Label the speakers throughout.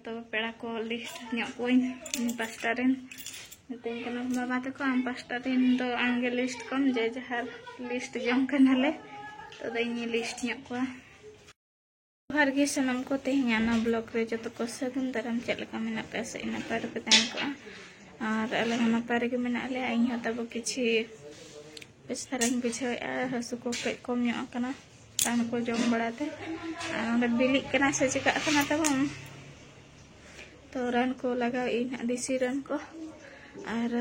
Speaker 1: तो पेड़ा को लिस्ट कोई पास्टा रेन बाबा तक आम पास्टा दिन तो आमगे लिस्ट कम जे जहाँ लिस्ट जम कनाले तो दाई लिस्ट को हर गे सनम को तेना ब्लॉग रे जो को सगुन दाराम चलका मेना पे से नपाय रे तहन को और अले नपाय रे मेना ले इन तब किछि बेस धरान बुझाएआ हसु को कई कम कना तान को जम बड़ाते और बिली कना से चिका कना तब तो रान को लगा इन देसी रान को और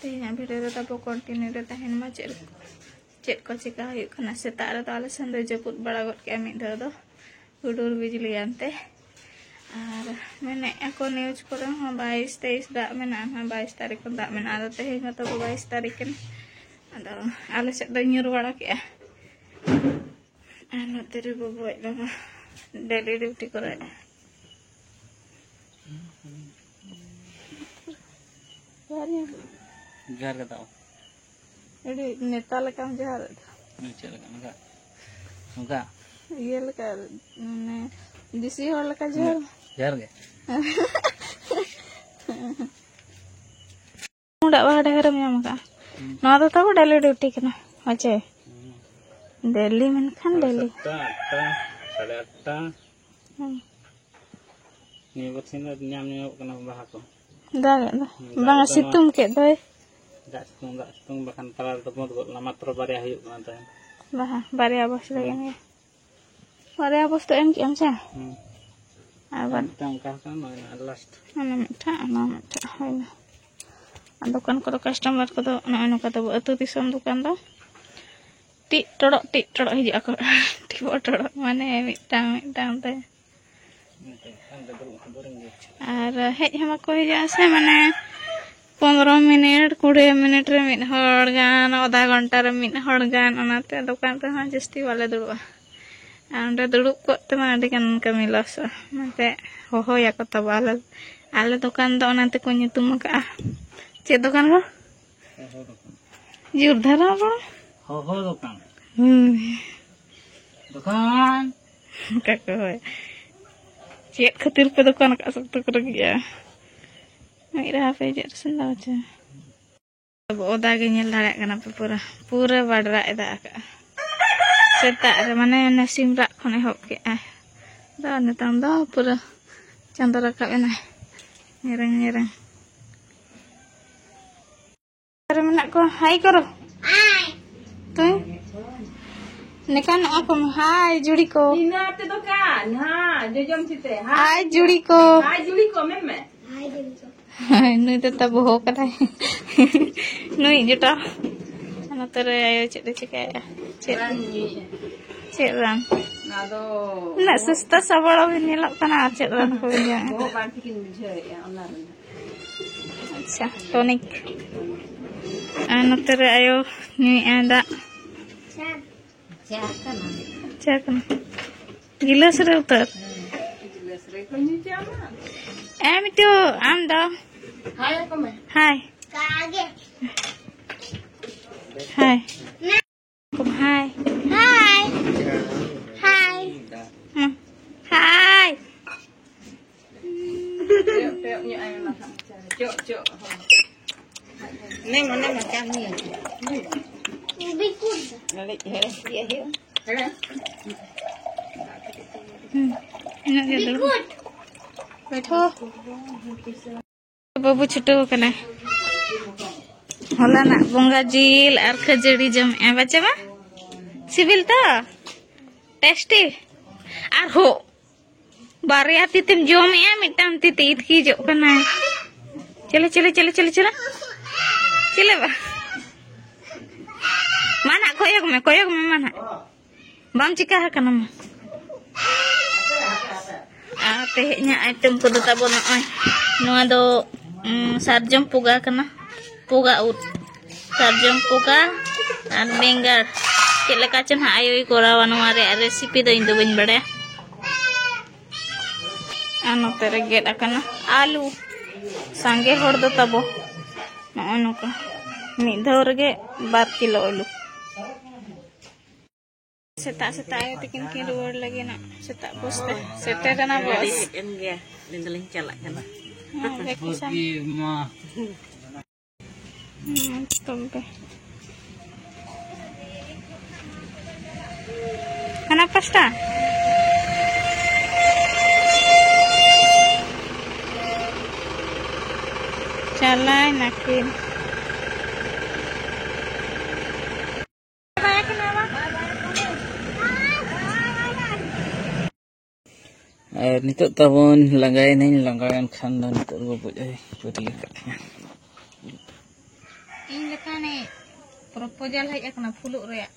Speaker 1: तेना भिडियो तब कंटिन्यू रे तहन मा चेक को चिका हुना सेता रे आले सन दे जपुत बड़ा गट के मिद दो हुडुर बिजली आनते और मैंने को न्यूज को 22-23 दा मेना 22 तारीख को दा मेना आदो तेहें तो 22 तारीख अदो आले से दो न्यूर बड़ा के आनो तेरे बबो बाबा डेली ड्यूटी करे
Speaker 2: जहर का
Speaker 1: एडी नेता लका जहर
Speaker 2: नीचे लगा नगा नगा
Speaker 1: ये लका ने दिसी हर लका जहर
Speaker 2: जहर के
Speaker 1: मुंडा बाडे हरम यामका ना तो तब डेली ड्यूटी कना अच्छे डेली मन Khan daily
Speaker 2: 8:30 ni botsin nyam nyam kana baha ko
Speaker 1: daga bang situng ke doy
Speaker 2: situng bahkan paral to mod la matro barya hayuk kana ta
Speaker 1: bah barya bos lagi ni barya bos to em ki am sa aban
Speaker 2: tangka kan last
Speaker 1: ana mita hoina dukan ko customer ko do ana kata bu atu disom dukan do ti todok hiji aku ti todok mane mitang te और hedge हम को से माने 15 minute 20 minute रे मिन हड़ गान आधा घंटा रे मिन हड़ गान ओनाते दुकान रे हां जस्ती वाले दुड़वा आंडे दुड़ुप को ते माने कान कमी लस मते हो या को तब आले दुकान दो ओनाते को nyutum का चे दुकान को जुर धरा
Speaker 2: हो दुकान
Speaker 1: का को चेक खातिर पे दुकान का सकते कर गया मेरा पे जे संदा छ अब ओदा के नेल दाड़ा कना पे पूरा बडरा एदा का सेता रे माने नसीम रा खने हो के दा नतम दा पूरा चंदा रखा एना निरंग अरे मना को हाय करो हाय तो निकान आप हाय जुड़ी को
Speaker 3: इनाते दुकान हां जो जम चिते
Speaker 1: हाय जुड़ी को
Speaker 3: में
Speaker 1: हाय जुड़ी को हाय नुई तो तब हो कदा नुई जटा अन तरे आयो चेद चिकाया चेद रान
Speaker 3: ना दो
Speaker 1: ना सस्ता सबड़ भी नेलक कना चेद रान को जा
Speaker 3: वो बांटी किन बुझे ऑनलाइन
Speaker 1: अच्छा टॉनिक अन तरे आयो नुई आंदा Cakap, gilas रे उतर.
Speaker 3: गिलास रे को नीचे आमा.
Speaker 1: Em itu, am dah.
Speaker 3: हाय को मैं.
Speaker 1: Hai.
Speaker 3: आगे.
Speaker 1: Hai. Kum hai. Hai. Hai. Hai.
Speaker 3: Pe nya ai na. Cok. Neng mana macam ni. Bikut. Nalik he. He.
Speaker 1: बैठो बाबू छुटो कना होला ना बोंगा जिल और खजड़ी जम ए बच्चे बा सिविल तो टेस्टी और हो बारिया तितिम जम ए मिटम तिति इतकी जो कना चले बा माना कोयक में माना बम चिका कना tehnya item ko do tabo na ay noa do sarjam puga kana puga ut sarjam puga dan bengar kele kacen ha ayo korawa noa recipe do indo bain bade ano tere get akana alu sange hor do tabo na ano ka mi dhor ge 12 kilo alu Setak-setak ayo tikin ruwar lagi nak. Setak bos teh. Setak na bos.
Speaker 3: Enggak, lindeling calak kan.
Speaker 2: Pergi mah.
Speaker 1: Tumpe. Mana pasta? Calai nakin.
Speaker 2: Nitok tabon langgai ni langgayan khandan nitok bubut putih katnya.
Speaker 1: Ini lekan ni proposal hai akna fuluk rea.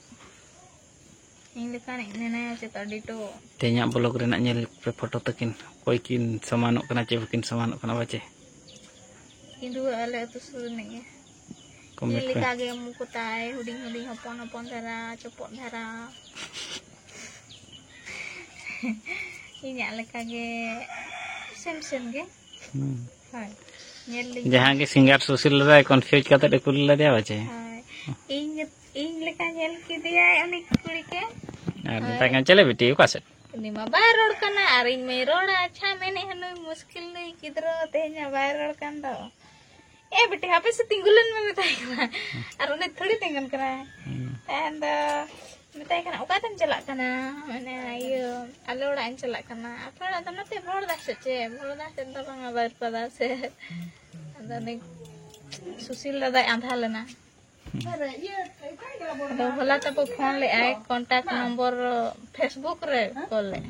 Speaker 1: Ini lekan ni nena cetak dito.
Speaker 2: Tanya blog re nak nyel foto takin koi kin samanok kana che kin samanok kana bace.
Speaker 1: Indu ale tu suruh ni.
Speaker 2: Komit
Speaker 1: Ini kage muku tai huding-huding hopon-hopon dara cepok dara. Ini ale kage sen-sen ke. Hai. Nyeli.
Speaker 2: Jahan ke singar susil rai confuse kata de kulila dia bace.
Speaker 1: Hai. Ing lekan nyel ki dia ani kuri ke.
Speaker 2: Tangan chale beti kaset.
Speaker 1: Ini mah bairod kana arin me roda acha mene hanoi muskil nahi kidro tehnya bairod kan do. बेटे यहाँ पे से तिंगुलन में बताएगा और उन्हें थोड़ी तिंगन करा and बताएगा ना उकातन चला करना मैंने ये अलोड़ा इन चला करना अपना तो ना ते बोल दास तो बंगा बार पदा से अंदर सुशील दादा आंधा लेना तो भला तब फोन ले आए कांटेक्ट नंबर फेसबुक रे कॉल ले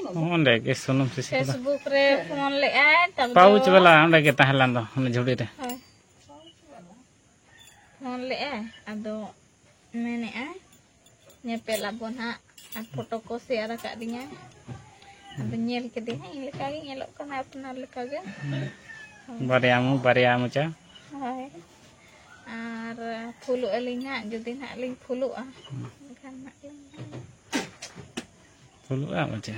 Speaker 2: onde ke sonum sisi
Speaker 1: Facebook re phone le ai tab
Speaker 2: pouch wala onde ke tahelan do one jhudi re
Speaker 1: phone le ai ado mene ai nyepel abon ha foto ko share ka dinya ado nyel ke dia ini leka ge nyelok kana apnar leka ge
Speaker 2: bariamu cha
Speaker 1: hai ar phulu alinya jodi nak ling phulu kan nak
Speaker 2: Pulu aja.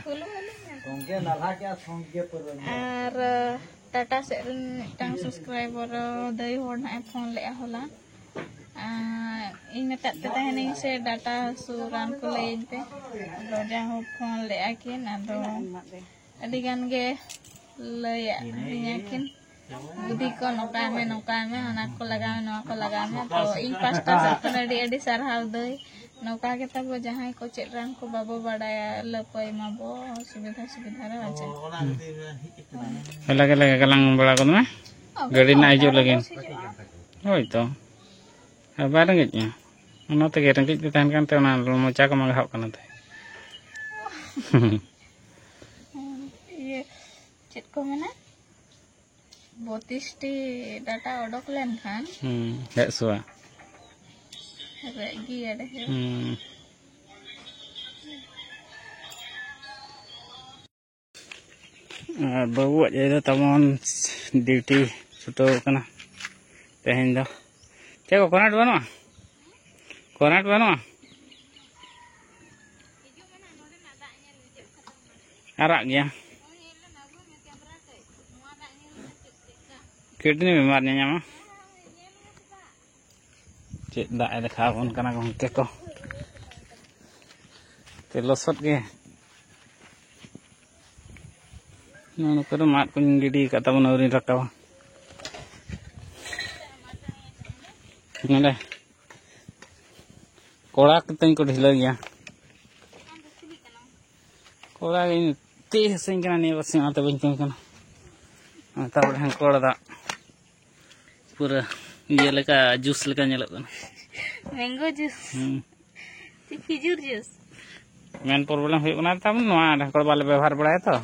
Speaker 1: Ar Tata serin tang subscriber dari horna phone le hola. Ingat tak tanya se data suran ko lein pe. Ado jaho phone le akin ado adigan ge le ya dinyakin. Budi ko nokame anak ko lagame to ing pasta sakna adi sarhal doi. नौका के तब जहाँ को चेरान को बाबू बड़ा लपई माबो सुविधा रे अच्छा
Speaker 2: लगे गलांग बड़ा को ना गाड़ी ना हिजु लगे होय तो बार रंगित nya te ge rangit tahan kan te ona mocha ko maghau kana te
Speaker 1: ये चेक को मना 32 T data ओडक lane Khan
Speaker 2: gak suah
Speaker 1: Regi ada ya.
Speaker 2: Bawa jadi tamon duty suto kana tehin do. Cek konat bano? Konat bano? Arak ya. Kidney bemarnya nyama. Cek dak ada kawon kana kong teko. Telosot ge. Nono kado mat kun gidi kata mon aurin rakaw. Ngale. Kola keteng ko dhila gya. Kola ini teh sing kana ni wasin ata bencong kana. Ata bang kola da. Pura ये लगा juice लगा ᱧᱮᱞᱚᱜ kana
Speaker 1: mango juice खिजूर juice
Speaker 2: main problem हुई kana tam noa ढाकड़ बाले व्यवहार बड़ा है तो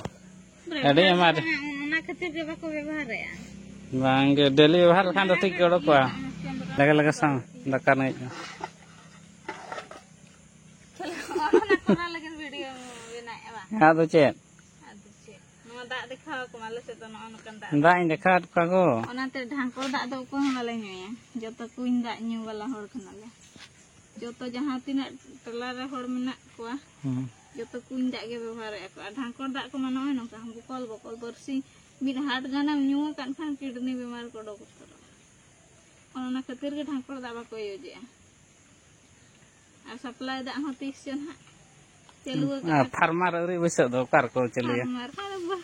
Speaker 2: अरे हमारे
Speaker 1: ना खातिर के बाको व्यवहार है
Speaker 2: bang डेली व्यवहार खान तो ठीक करो को लगा sang दकार नहीं
Speaker 1: ना कोना लगे वीडियो बनाए बा
Speaker 2: हां तो चेत
Speaker 1: दा देखा को माले से तो नन kan दा
Speaker 2: दा इन देखा का को
Speaker 1: ओनाते ढांको दा दो को हमाले न्यूया जतो कुइन दा न्यू वाला होर खनाले जतो जहां तिना टला रे होर मेना कोआ जतो कुइन दा गे व्यवहार को ढांको दा को मानो नका हम बकल बरसी मिड हाट गाना न्यू कान खान किडनी बीमार को डो ओना खातिर के ढांको दा बा को use supply dak ho tision ha. Celu
Speaker 2: farmer ri besok do kar ko चलिए
Speaker 1: farmer kan ba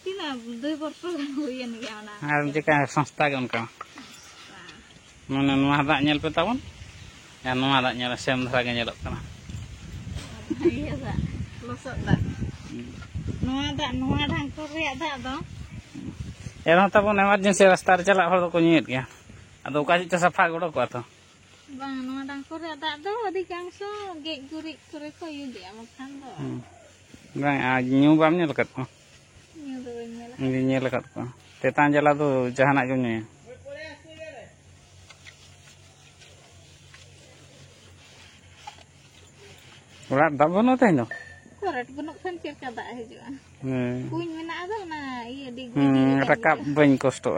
Speaker 1: tina 2 বছর huyen ge ona
Speaker 2: আর যেটা সংস্থা কে উনকা মানে নোয়া দাগ ñel pe tabon ya নোয়া দাগ ñel sem dhara ge ñelok kana
Speaker 1: iya da losok da নোয়া dhang ko reak dak do
Speaker 2: era tabon emergency rasta re chalak hor do ko ñet ge ado ka ci safa godo ko to
Speaker 1: bang নোয়া dhang ko reak dak do adikangso ge gurik kore ko yu ge amakan do
Speaker 2: bang a nyu bam ñel kat ko
Speaker 1: nyu do nyela
Speaker 2: ini ñel kat ko tetan jala do jahanak jom ñe Urat dak bono teh no
Speaker 1: korat benuk kan kir ka dak hijua kuing menak do na iya di
Speaker 2: rakap bañ kosto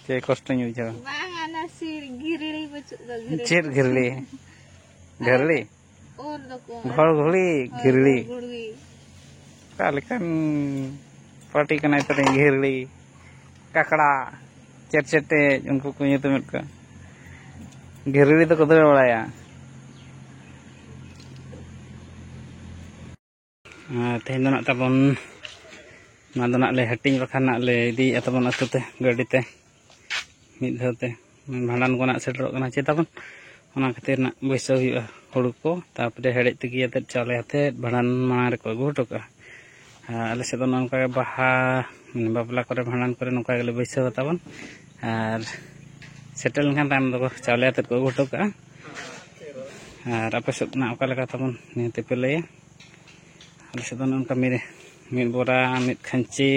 Speaker 2: ce kosto ñu ja
Speaker 1: bang ana si girili bacuk do
Speaker 2: cer girli girli
Speaker 1: or do ko
Speaker 2: घोड़ घोड़ी गिरली
Speaker 1: gurwi
Speaker 2: kali kan party kena itu गिरली kakड़ा cete उनको को nyutum ka गिरली तो कदर वाला तेहन nak tabon na nak le hating bakhan nak le di atabon atu te gadi te mid dhau te bhandan ko nak seterok kana che tabon ona khatir nak boiso huyuga huru ko tapore hedej tegi ate chale ate bhandan mana re ko agu hoto ka ale se do nongka baha babla kore bhandan kore nongka gele boiso tabon ar setel kan tam do chale ate ko agu hoto ka ar ape sot na oka leka tabon ni te pele ale se do nongka mid bora mid khanchi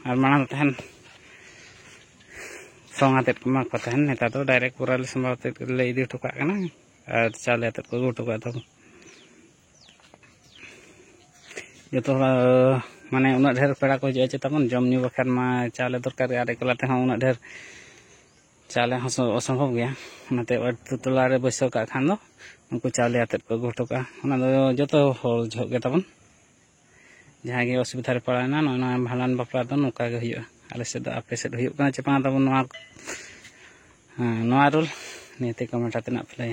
Speaker 2: ar mana tahan song atet ko mak patahan neta to direct pura le sambal te le idi to ka kana ar chale atet ko to ka to joto mane una dher pera ko je tabon jom nyu bakhan ma chale dorkar are kala te ha una dher chale ha osambhob gya onate tutular re boiso ka khan do unku chale atet ko to ka ona do joto hol jhok ge tabon jahan ge osubidha re pala na na bhalan bapla do noka ge huyuga ale se do ape se huyuk kana chepang tabon noa rul nete comment ate nak play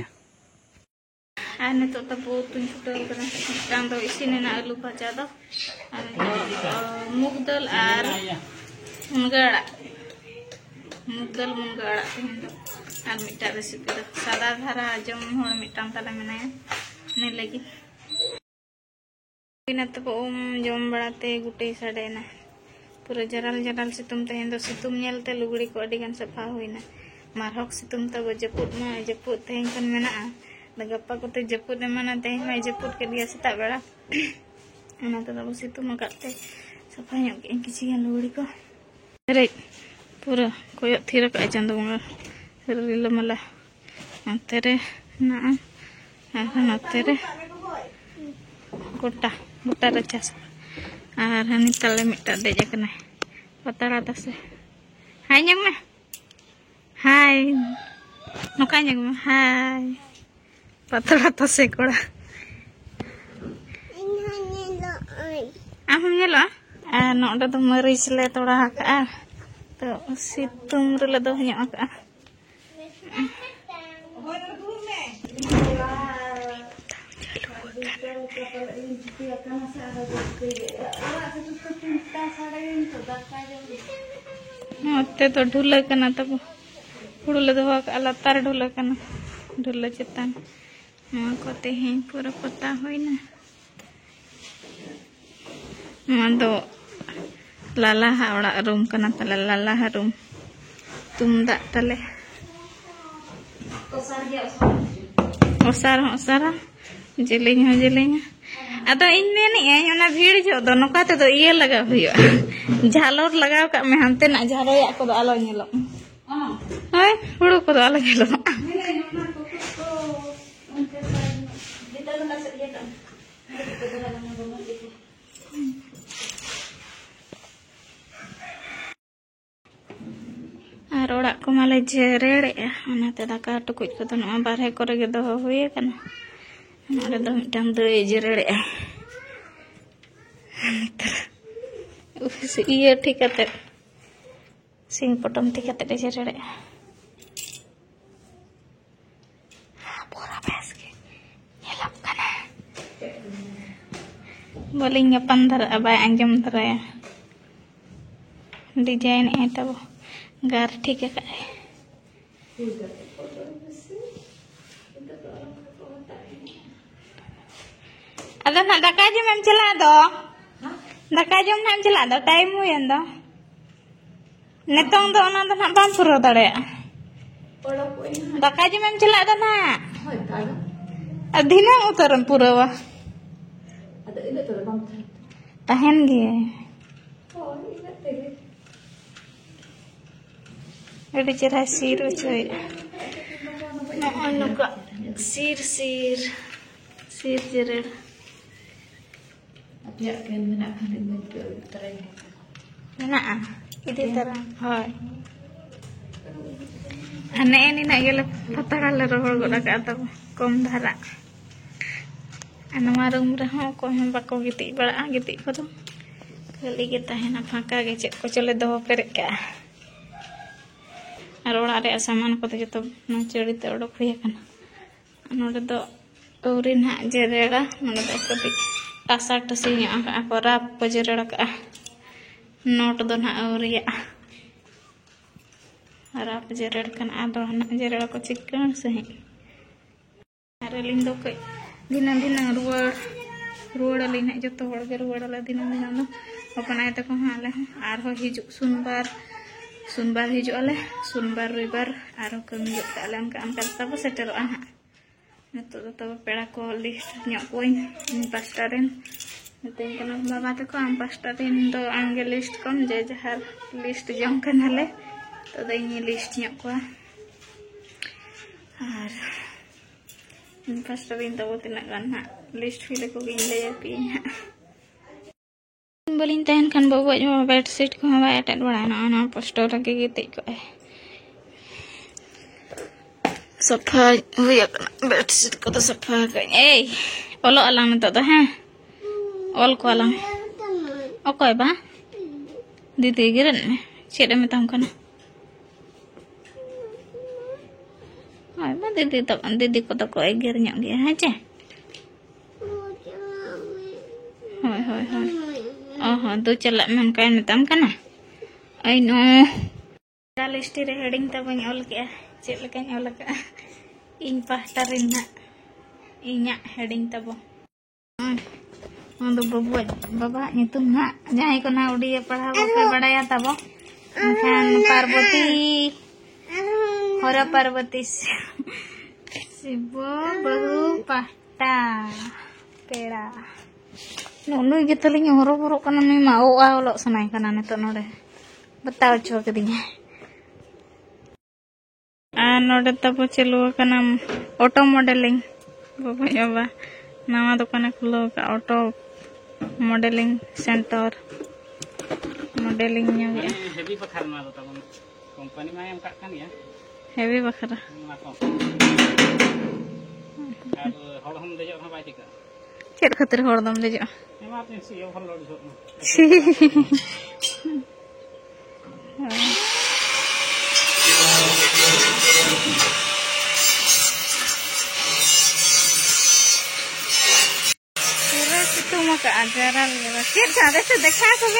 Speaker 1: ane to tabu tun chuta kana tang do isine na alu bhaja do ane mug dal ar mungara tehin do ar mita recipe do sada dhara jom hor mitang tala menaya ne lagi ina to jom barate gute sade na pura jaral situm tehin do situm nyelte luguri ko adigan safa hoina marhok situm ta jeput tehin kan mena nagapa ko te jeput mana tehin mai jeput ke dia seta bera ana to tabu situm makate safa nyok ke kician luguri ko re pura koyok thira ka chando ngal rila mala antere na ana tere gota rachas ar hani tale mita deja kena patar atas se hai nyang me hai nuka nyang me hai patar atas se koda am nyelo no da to maris le toda ka to situm rila do nya ka Otte to dhula kana tabu hudule do ka latar dhula kana dhula chetan ko tehin pura pata hoina mando lala ha ora room kana tala lala ha room tumda tale osara jeling ado in many ओना भीड़ जो दो नोका ते दो ये लगा हुयो झालर लगाव का में हमते ना झारो या को दो आलो नेलो हाय हुड़ो को दो आलो नेलो ar orak ko male jerere ana te daka tukuj ko to no barhe kore ge do huye kana ada do mitang do jerere iya ठीक है सिंग पटम ठीक है तेरे जरे पूरा Boleh ngapandar abai anjam teraya. Desain itu gar ठीक है का ada nak daka jam em cela do daka jam em cela do time mu yang do netong do ona do nak bam puro dare daka jam em cela do na adina utaran puro wa tahan ge Ada cerah sir coy. Nah, nuka sir jerer.
Speaker 3: Ya kan menak kan bentuk terang.
Speaker 1: Nah, itu terang. Hoi. Ane ini nak gila patah rohor gula kata kom dhara. Anu marung murah ko hem bako giti bara giti ko to. Kali kita hena phaka ge chet ko chole do pere ka. আর ওড়ারে সামান কত যত চড়িতে ওড়ক হয়ে কানা নোডে তো ওরি না জেরেড়া নোডে তো কতি কাসা টসি ᱧᱚᱜ ᱟᱠᱟ ᱠᱚ ᱨᱟᱯ ᱠᱚ ᱡᱮᱨᱮᱲ ᱟᱠᱟ ᱱᱳᱴ ᱫᱚ ᱱᱟᱜ ᱟᱣᱨᱤᱭᱟ ᱨᱟᱯ ᱡᱮᱨᱮᱲ ᱠᱟᱱᱟ ᱟᱫᱚ ᱱᱟᱜ ᱡᱮᱨᱮᱲ ᱠᱚ ᱪᱤᱠᱟᱹᱲ ᱥᱟᱺᱦᱤᱡ ᱟᱨ ᱟᱹᱞᱤᱧ ᱫᱚ ᱠᱟᱹᱡ ᱫᱤᱱᱟᱹᱢ ᱨᱩᱣᱟᱹᱲ ᱟᱹᱞᱤᱧ ᱱᱟᱜ ᱡᱚᱛᱚ ᱦᱚᱲ ᱜᱮ ᱨᱩᱣᱟᱹᱲ ᱟᱞᱮ ᱫᱤᱱᱟᱹᱢ ᱫᱚ ᱦᱚᱯᱚᱱ ᱟᱭ ᱛᱟᱠᱚ ᱦᱚᱸ ᱟᱞᱮ ᱦᱚᱸ ᱟᱨᱦᱚᱸ ᱦᱤᱡᱩᱜ Sunbar hijau ale, sunbar ribar, aro kemijok tak alam ke angkat tapi setelah anak. Untuk tahu pera ko list nyok poin ini pastarin. Nanti kalau bapak tu ko am pastarin do angge list kom jahar list jong kan ale. Tadi ini list nyok ko. Ar ini pastarin tahu tidak kan list file ko gini ya pinya. Boleh tahan kan bawa cuma bedsheet ko hamba atat bada na poster lagi gitu ko safa huya bedsheet ko to safa kayaknya olo alang nito to ha ol ko alang okoy ba didi giran chet am tam kana ay ma didi ko to ko egir nyok dia ha che hoi oh tu celak man kain tam kana ai no list re heading ta bang ol ke chet lekany ol ka in pastarin na inya heading ta bo untuk baba nyitum na jahai ko na udia padhaw ko badaya ta bo kan Parvati hora Parvati sibo baru pasta pera Nulu gitu lagi horo-horo karena nih mau lo senai karena neto nore betal coba ketinya nore tapo celu karena auto modeling bapak nyoba nama dukannya kulo ke auto modeling center modelingnya ya heavy bakar mah tuh tabun company mah yang kak kan ya heavy bakar kalau hom dejok apa aja kak cek khatir hordam dejok itu mau ke ajaran ya kita ada sedekah kok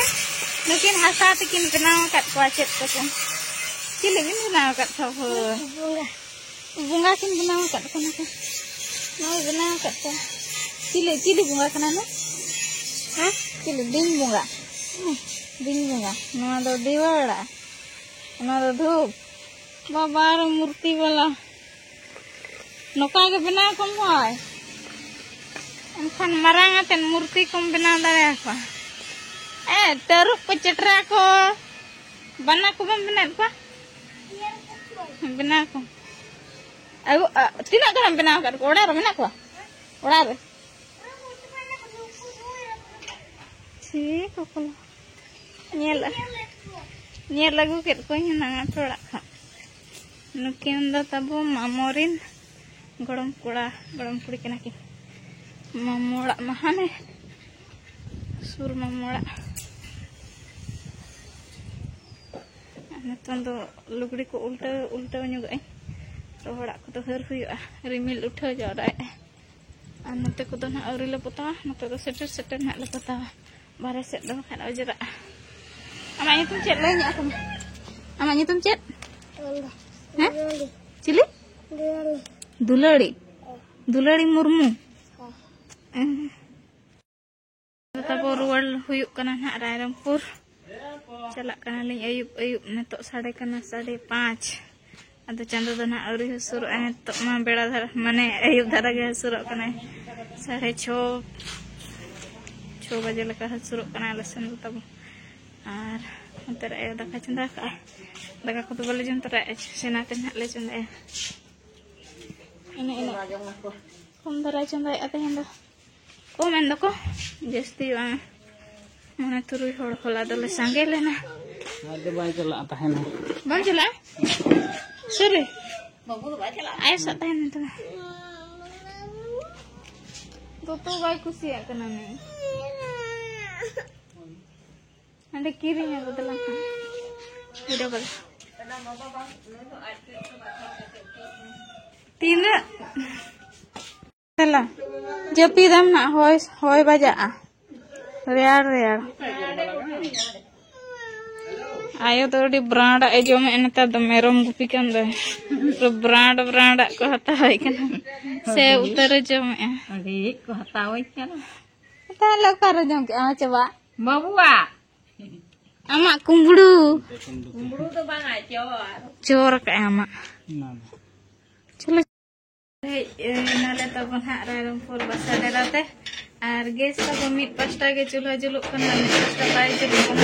Speaker 1: mungkin hasat kin kenal kat kuacet kok cilik ini kenal kat sopo bunga kin kenal kat kono kan mau kenal kat cilik bunga kenal Hah? Cilik ding bunga nama do diwala nama do dhup babar murti wala noka ke bina kom hoy enkan marang aten murti kom bina dare apa teruk ko cetra ko bana ko bina ko bina ko aku tidak kan bina ko order bina ko order sih kok nyel lagu ket ko hina thoda kha nukin da tabu mamorin gorom kuri kena ki mamola mahane sur mamola nitong do lugri ko ulta nyugai rohora ko to her huya rimil utha jara Nanti ko doon auri le potong, nanti ko seter nak le potong. Bare set doon kan aja. Amanya tuh chat lainnya aku. Amanya tuh chat. Hah? Cili? Dulari. Dulari Murmu. Tapos ruwal huyuk kana nak Rairampur. Chalak kana ling ayub netok sade kana 5:30. Ado chando do na auri husur ane to ma beda dhar mane ayub dhara ge husur kana 6:30 6 baje leka husur kana lesan tabo. Ar antar ayo daka chanda ka. Daka ko to bole jam tara sena kan le chanda. Ini. Kom dara chanda ate henda. Kom endo ko. Jesti wa. Mana turui hor hola dole sange lena.
Speaker 2: Ada baik lah tahan.
Speaker 1: Bang jela? Sure. Ayo sa tahan itu. Toto baik kusi ya kena nih. Ada kirinya betul lah. Udah bal. Tina. Salah. Japi dam nak hoy baja. Rear. Ayo tuh di brand aja neta the merom gupi kan deh. Brand ko hatawi kan. Se utar jom ya.
Speaker 3: Adik ko hatawi kan.
Speaker 1: Kita lakar jom ke coba.
Speaker 3: Babua.
Speaker 1: Amak kumburu.
Speaker 3: Kumburu tuh bang
Speaker 1: Cor ke amak.
Speaker 2: Nah.
Speaker 1: Chalo. Nale tabon hak Rairampur basa dera teh. Ar gas ta mid 5टा ge chulha juluk kana 5टा bai juluk.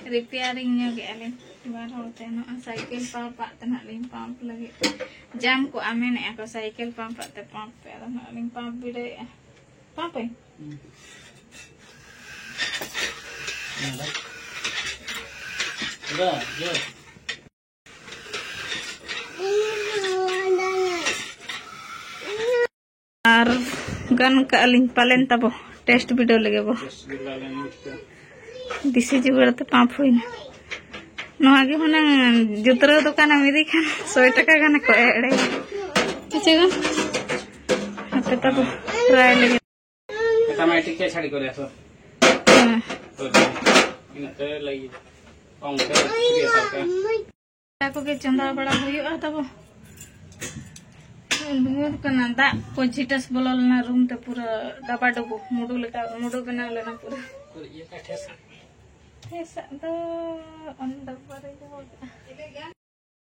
Speaker 1: Repairing nya ge alen. Bar hote no cycle papa tanak lim pump lagi. Jam ko amen ako cycle pump te pump pe tanak lim pump bide. Pump eh.
Speaker 2: Udah, yo.
Speaker 1: Ar gan ka aling palen tabo test video lege bo. Disi juga te pump hoina. No age hunang jutro dukan amiri kan 100 টাকা kana ko ede. Kiche gan. Hatta tabo try lege.
Speaker 2: Automatic ke chadi kore aso. Inate lagi. Pong ke kriya ka.
Speaker 1: Aku ke chanda bada hoyo tabo. Dua kena dak pojitas bolol na room te pura daba dobo mudu bena lena pura.
Speaker 2: Iya ka thesa.
Speaker 1: Thesa to on dabare jo.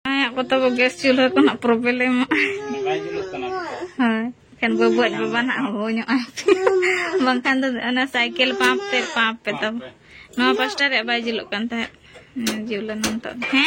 Speaker 1: Ay aku to gas chulha ko na problem.
Speaker 2: Bai juluk kana.
Speaker 1: Ha kan buat bana honyo bangkan to ana cycle pump te to. No pastor ya bai juluk kan ta julan nonton. He?